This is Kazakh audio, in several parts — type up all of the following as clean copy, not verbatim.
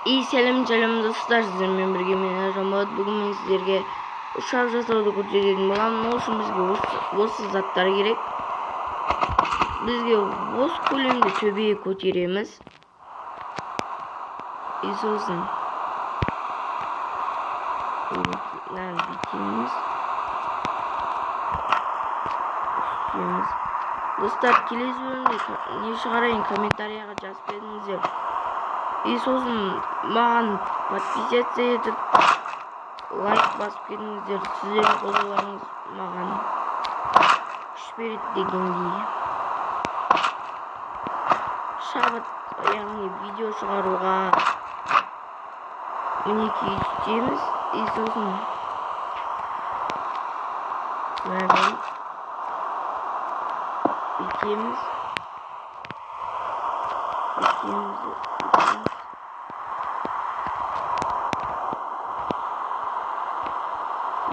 Сәлем достар, сіздермен бірге мен Ажамбат. Бүгін мен сіздерге ұшақ жасауды көрсететін боламын. Ол үшін бізге осы заттар керек. Бізге осы көлемді төбеге көтереміз. Сосын достар, келесі бөлімде не шығарайын комментарияға жазып беріңіздер. Сосын маған подписаться етіп лайк басып кетіңіздер. Сіздердің қолдауларыңыз маған күш береді дегендей. Шабыт, яғни видео шығаруға мінекей істейміз. Сосын бекеміз.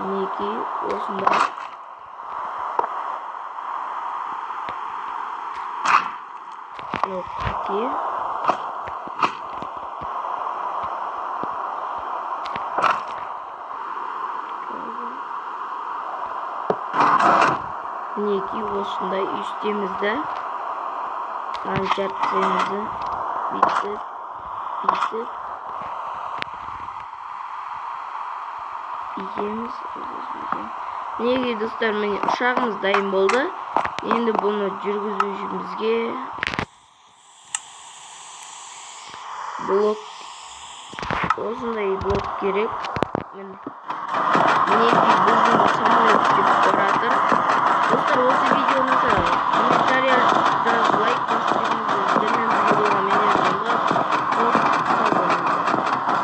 Мінекей осында қате. Мінекей осындай үстемізді жарқсаймызды бүйтіп екеміз. Мінекей достар, міне ұшағымыз дайын болды. Енді бұны жүргізу үшін бізге осындай блок керек. Мінекей біздің самолет деп тұратыр. Достар, осы видеоны комментария жазып